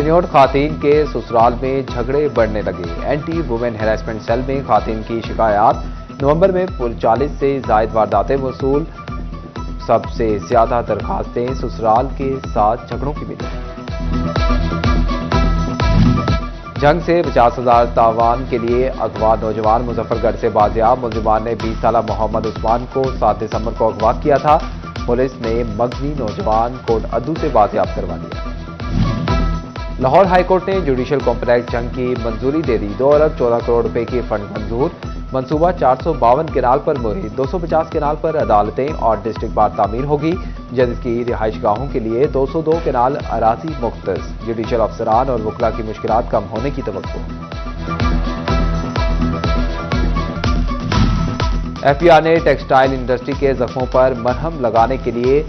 चिन्योट खातून के ससुराल में झगड़े बढ़ने लगे। एंटी वुमेन हैरेसमेंट सेल में खातून की शिकायत। नवंबर में 40 से जायद वारदातें वसूल। सबसे ज्यादा दरखास्तें ससुराल के साथ झगड़ों की मिली। जंग से 50,000 तावान के लिए अगवा नौजवान मुजफ्फरगढ़ से बाजियाब। मुलजिमान ने 20 साल मोहम्मद उस्मान को 7 दिसंबर को अगवा किया था। पुलिस ने मगनी नौजवान कोट अद्दू से बाजियाब करवा लिया। लाहौर हाईकोर्ट ने जुडिशल कॉम्प्लेक्स जंग की मंजूरी दे दी। 2 अरब 14 करोड़ रुपए की फंड मंजूर। मंसूबा 452 केनाल पर मुहित। 250 केनाल पर अदालतें और डिस्ट्रिक्ट बार तामीर होगी। जज की रिहाइशगाहों के लिए 202 केनाल अराजी मुख्तस। जुडिशल अफसरान और वकला की मुश्किलात कम होने की तवक्को। एफबीआर ने टेक्सटाइल इंडस्ट्री के जख्मों पर मरहम लगाने के लिए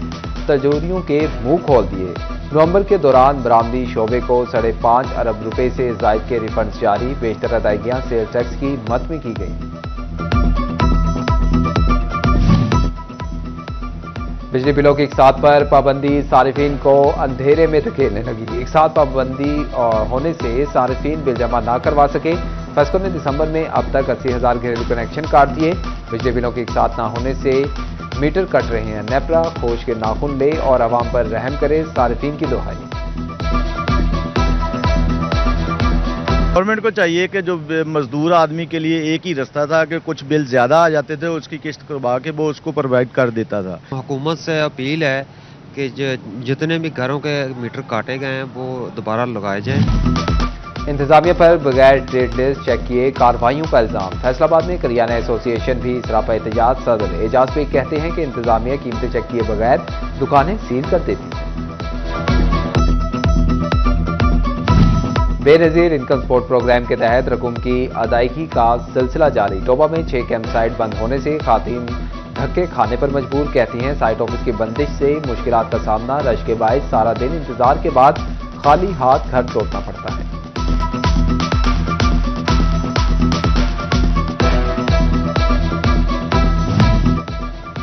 तजोरियों के मुंह खोल दिए। नवंबर के दौरान बरामदी शोबे को 5.5 अरब रुपए से जायद के रिफंड्स जारी। बेशतर अदायगियां सेल टैक्स की मद में की गई। बिजली बिलों की एक साथ पर पाबंदी सारिफीन को अंधेरे में धकेलने लगी। एक साथ पाबंदी होने से सारिफीन बिल जमा न करवा सके। फैसकों ने दिसंबर में अब तक 80,000 घरेलू कनेक्शन काट दिए। बिजली बिलों की एक साथ न होने से मीटर कट रहे हैं। नेपरा खोज के नाखून ले और आवाम पर रहम करे, सारिफीन की दुहाई। गवर्नमेंट को चाहिए कि जो मजदूर आदमी के लिए एक ही रास्ता था कि कुछ बिल ज्यादा आ जाते थे, उसकी किस्त करवा के वो उसको प्रोवाइड कर देता था। हुकूमत से अपील है कि जितने भी घरों के मीटर काटे गए हैं वो दोबारा लगाए जाएं। इंतजामिया पर बगैर ट्रेड लिस्ट चेक किए कार्रवाइयों का इल्जाम। फैसलाबाद में करियाना एसोसिएशन भी सरापा एहतजाज। सदर एजाज बेग कहते हैं कि इंतजामिया कीमतें चेक किए बगैर दुकानें सील कर देती है। बेनजीर इनकम सपोर्ट प्रोग्राम के तहत रकूम की अदायगी का सिलसिला जारी। टोबा में 6 कैंप साइट बंद होने से खातून धक्के खाने पर मजबूर। कहती हैं साइट ऑफिस की बंदिश से मुश्किलात का सामना। रश के बायस सारा दिन इंतजार के बाद खाली हाथ घर लौटना पड़ता है।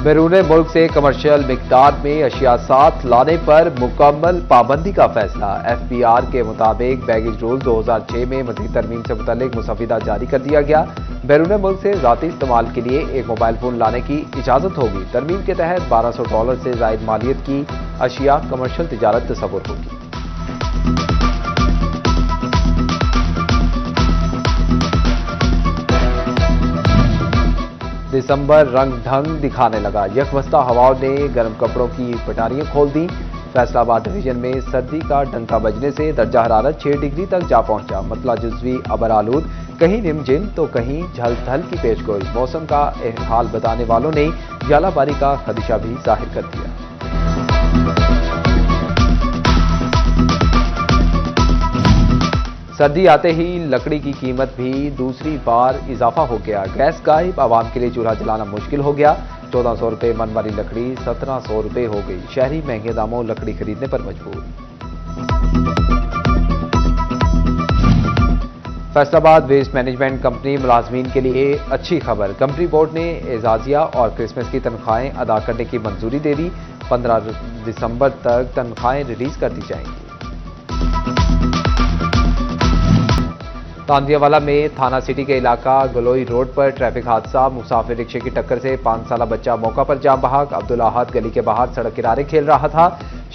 बैरून मुल्क से कमर्शियल मिकदार में अशिया साथ लाने पर मुकम्मल पाबंदी का फैसला। एफबीआर के मुताबिक बैगेज रूल 2006 में मज़ीद तरमीम से मुतल्लिक मुसविदा जारी कर दिया गया। बैरून मुल्क से ज़ाती इस्तेमाल के लिए एक मोबाइल फोन लाने की इजाज़त होगी। तरमीम के तहत $1200 से ज़ायद मालियत की अशिया कमर्शियल तिजारत तस्वुर होगी। दिसंबर रंग ढंग दिखाने लगा। यकवस्ता हवाओं ने गर्म कपड़ों की पटारियां खोल दी। फैसलाबाद डिवीजन में सर्दी का डंका बजने से दर्जा हरारत 6 डिग्री तक जा पहुंचा। मतला जुज़वी अबर आलूद, कहीं निमजिम तो कहीं झलथल की पेशगोई। मौसम का हाल बताने वालों ने जालाबारी का खदशा भी जाहिर कर दिया। सर्दी आते ही लकड़ी की कीमत भी दूसरी बार इजाफा हो गया। गैस गायब, आवाम के लिए चूल्हा जलाना मुश्किल हो गया। 1400 रुपए मन वाली लकड़ी 1700 रुपए हो गई। शहरी महंगे दामों लकड़ी खरीदने पर मजबूर। फैसलाबाद वेस्ट मैनेजमेंट कंपनी मुलाजमीन के लिए अच्छी खबर। कंपनी बोर्ड ने एजाजिया और क्रिसमस की तनख्वाहें अदा करने की मंजूरी दे दी। 15 दिसंबर तक तनख्वाहें रिलीज कर दी जाएंगी। तांदियावाला में थाना सिटी के इलाका गलोई रोड पर ट्रैफिक हादसा। मुसाफिर रिक्शे की टक्कर से 5 साला बच्चा मौका पर जाम बहक। अब्दुल अहद गली के बाहर सड़क किनारे खेल रहा था।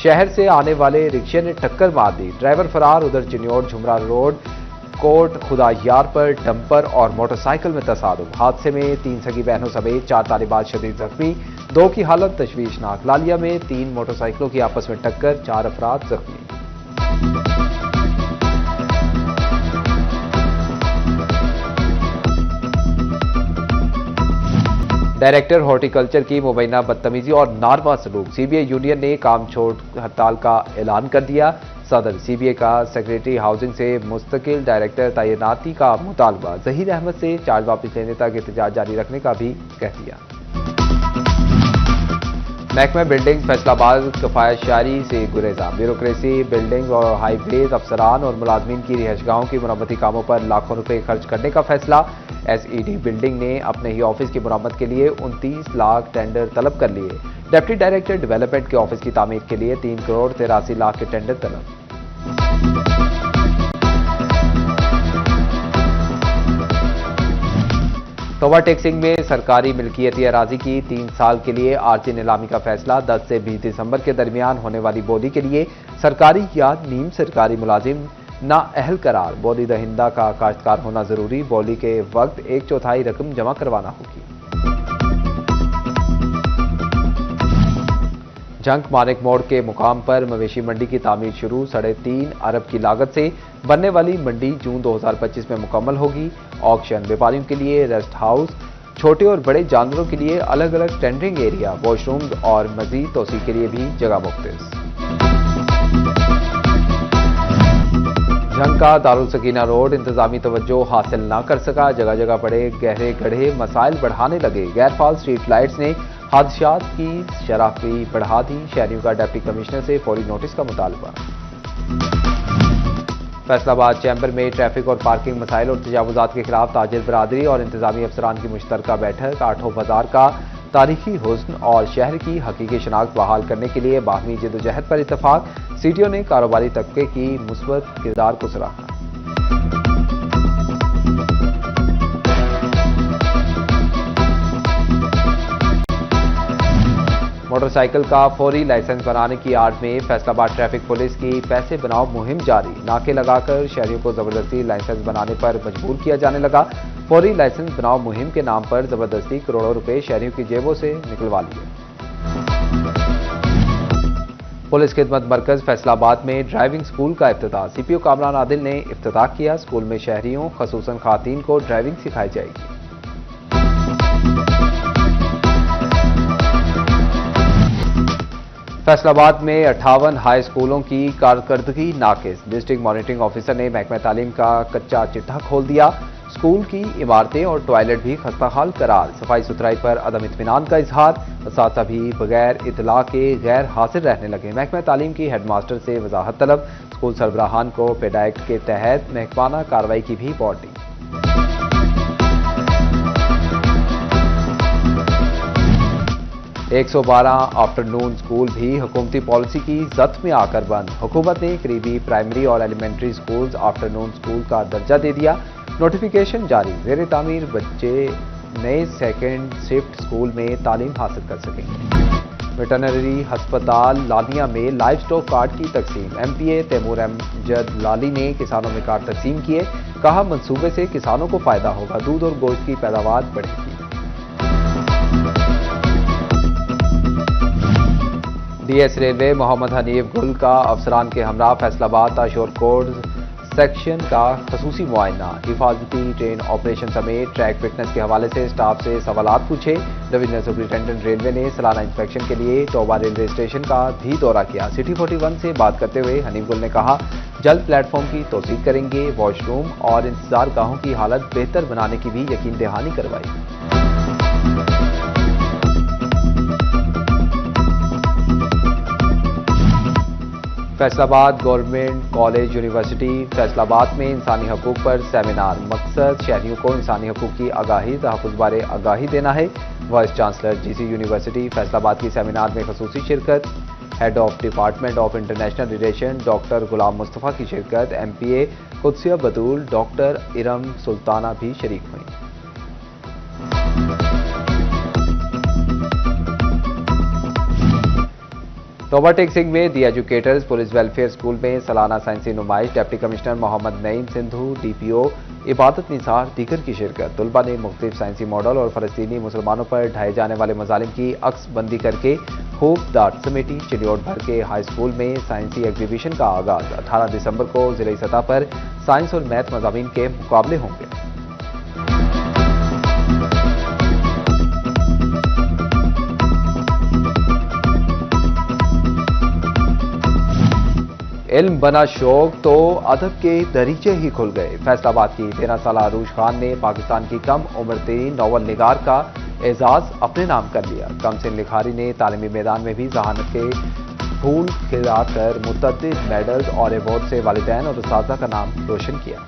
शहर से आने वाले रिक्शे ने टक्कर मार दी। ड्राइवर फरार। उधर चिन्योट झुमरा रोड कोट खुदा यार पर डंपर और मोटरसाइकिल में तसादुम। हादसे में 3 सगी बहनों समेत 4 तालिबात शदीद जख्मी। 2 की हालत तशवीशनाक। लालिया में 3 मोटरसाइकिलों की आपस में टक्कर, 4 अफराद जख्मी। डायरेक्टर हॉर्टिकल्चर की मुबैना बदतमीजी और नारवा सलूक। सीबीआई यूनियन ने काम छोड़ हड़ताल का ऐलान कर दिया। सदर सीबीआई का सेक्रेटरी हाउसिंग से मुस्तकिल डायरेक्टर तैनाती का मुतालबा। जहीर अहमद से चार्ज वापस लेने तक एहतजाज जारी रखने का भी कह दिया। महकमा बिल्डिंग फैसलाबाद कफायत शारी से गुरेजा। ब्यूरोक्रेसी, बिल्डिंग और हाईवेज अफसरान और मुलाजमीन की रिहाइशगाहों की मरम्मती कामों पर लाखों रुपए खर्च करने का फैसला। एसईडी बिल्डिंग ने अपने ही ऑफिस की मरम्मत के लिए 29 लाख टेंडर तलब कर लिए। डिप्टी डायरेक्टर डेवलपमेंट के ऑफिस की तामीर के लिए 3 करोड़ 83 लाख के टेंडर तलब। तोबा टेक्सिंग में सरकारी मिल्कियती अराजी की 3 साल के लिए आर्जी नीलामी का फैसला। 10 से 20 दिसंबर के दरमियान होने वाली बोली के लिए सरकारी या नीम सरकारी मुलाजिम नाअहल करार। बोली दहिंदा का काश्तकार होना जरूरी। बोली के वक्त 1/4 रकम जमा करवाना होगी। जंग मानिक मोड़ के मुकाम पर मवेशी मंडी की तामीर शुरू। 3.5 अरब की लागत से बनने वाली मंडी जून 2025 में मुकम्मल होगी। ऑक्शन व्यापारियों के लिए रेस्ट हाउस, छोटे और बड़े जानवरों के लिए अलग अलग स्टैंडिंग एरिया, वॉशरूम और मजीद तोसी के लिए भी जगह मुख्तस। जंग का दारुल सकीना रोड इंतजामी तवज्जो हासिल न कर सका। जगह जगह बड़े गहरे गड्ढे मसाइल बढ़ाने लगे। गैरफाल स्ट्रीट लाइट्स ने हादसात की शरह भी बढ़ा दी। शहरियों का डिप्टी कमिश्नर से फौरी नोटिस का मुतालबा। फैसलाबाद चैम्बर में ट्रैफिक और पार्किंग मसाइल और तजावुजात के खिलाफ ताजिर बरादरी और इंतजामी अफसरान की मुश्तरका बैठक। आठों बाजार का तारीखी हुस्न और शहर की हकीकी शनाख्त बहाल करने के लिए बाहमी जदोजहद पर इतफाक। सीटीओ ने कारोबारी तबके की मुस्बत किरदार को सराहा। मोटरसाइकिल का फौरी लाइसेंस बनाने की आड़ में फैसलाबाद ट्रैफिक पुलिस की पैसे बनाओ मुहिम जारी। नाके लगाकर शहरियों को जबरदस्ती लाइसेंस बनाने पर मजबूर किया जाने लगा। फौरी लाइसेंस बनाओ मुहिम के नाम पर जबरदस्ती करोड़ों रुपए शहरियों की जेबों से निकलवा लिए। पुलिस खिदमत मरकज फैसलाबाद में ड्राइविंग स्कूल का इफ्तिताह। सीपीओ कामरान आदिल ने इफ्तिताह किया। स्कूल में शहरियों खसूसन खातीन को ड्राइविंग सिखाई जाएगी। फैसलाबाद में 58 हाई स्कूलों की कारकर्दगी नाकिस। डिस्ट्रिक्ट मॉनिटरिंग ऑफिसर ने महकमा तालीम का कच्चा चिट्ठा खोल दिया। स्कूल की इमारतें और टॉयलेट भी खस्ताहाल करार। सफाई सुथराई पर अदम इत्मीनान का इजहार। असातिज़ा भी बगैर इतला के गैर हाजिर रहने लगे। महकमा तालीम की हेडमास्टर से वजाहत तलब। स्कूल सरबराहान को पेड एक्ट के तहत महकमाना कार्रवाई की भी वार्निंग। 112 आफ्टरनून स्कूल भी हुकूमती पॉलिसी की जद में आकर बंद। हुकूमत ने करीबी प्राइमरी और एलिमेंट्री स्कूल्स आफ्टरनून स्कूल का दर्जा दे दिया। नोटिफिकेशन जारी। ज़ेर तामीर बच्चे नए सेकेंड शिफ्ट स्कूल में तालीम हासिल कर सकेंगे। वेटरनरी हस्पताल लालिया में लाइव स्टॉक कार्ड की तकसीम। MPA तैमूर अमजद लाली ने किसानों में कार्ड तकसीम किए। कहा मंसूबे से किसानों को फायदा होगा। दूध और गोश्त की पैदावार बढ़ेगी। DS रेलवे मोहम्मद हनीफ गुल का अफसरान के हमरा फैसलाबाद ताशोर कोड सेक्शन का खसूसी मुआयना। हिफाजती ट्रेन ऑपरेशन समेत ट्रैक फिटनेस के हवाले से स्टाफ से सवालात पूछे। डिवीजनल सुपरिटेंडेंट रेलवे ने सालाना इंस्पेक्शन के लिए तोबा रेलवे स्टेशन का भी दौरा किया। सिटी 41 से बात करते हुए हनीफ गुल ने कहा जल्द प्लेटफॉर्म की तोसीक करेंगे। वॉशरूम और इंतजार गाहों की हालत बेहतर बनाने की भी यकीन दहानी करवाई। Faisalabad government college university Faisalabad में इंसानी हकूक पर सेमिनार। मकसद शहरियों को इंसानी हकूक की आगाही तहफ़्फ़ुज़ बारे आगाही देना है। Vice chancellor GC university Faisalabad की सेमिनार में खसूसी शिरकत। Head of department of international relation doctor गुलाम मुस्तफ़ा की शिरकत। MPA कुदसिया बतूल डॉक्टर इरम सुल्ताना भी शरीक हुई। तोबा टेक्सिंग में दी एजुकेटर्स पुलिस वेलफेयर स्कूल में सालाना साइंसी नुमाइश। Deputy commissioner Mohammad Naeem Sindhu, DPO इबादत निसार दीगर की शिरकत। तलबा ने मुख्तलिफ साइंसी मॉडल और फ़लस्तीनी मुसलमानों पर ढाए जाने वाले मजालिम की अक्स बंदी करके खूब दाट समेटी। चिलियोट भर के हाई स्कूल में साइंसी एग्जीबिशन का आगाज। 18 दिसंबर को जिले सतह पर साइंस और मैथ मज़ामीन के मुकाबले होंगे। इल्म बना शौक तो अदब के दरीचे ही खुल गए। फैसलाबाद की 13 साला अरूज खान ने पाकिस्तान की कम उम्र तरीन नॉवल निगार का एजाज अपने नाम कर लिया। कमसिन लिखारी ने तालीमी मैदान में भी जहानत के फूल खिलाकर मुतअद्दिद मेडल्स और अवार्ड से वालिदैन और उस्तादा का नाम रोशन किया।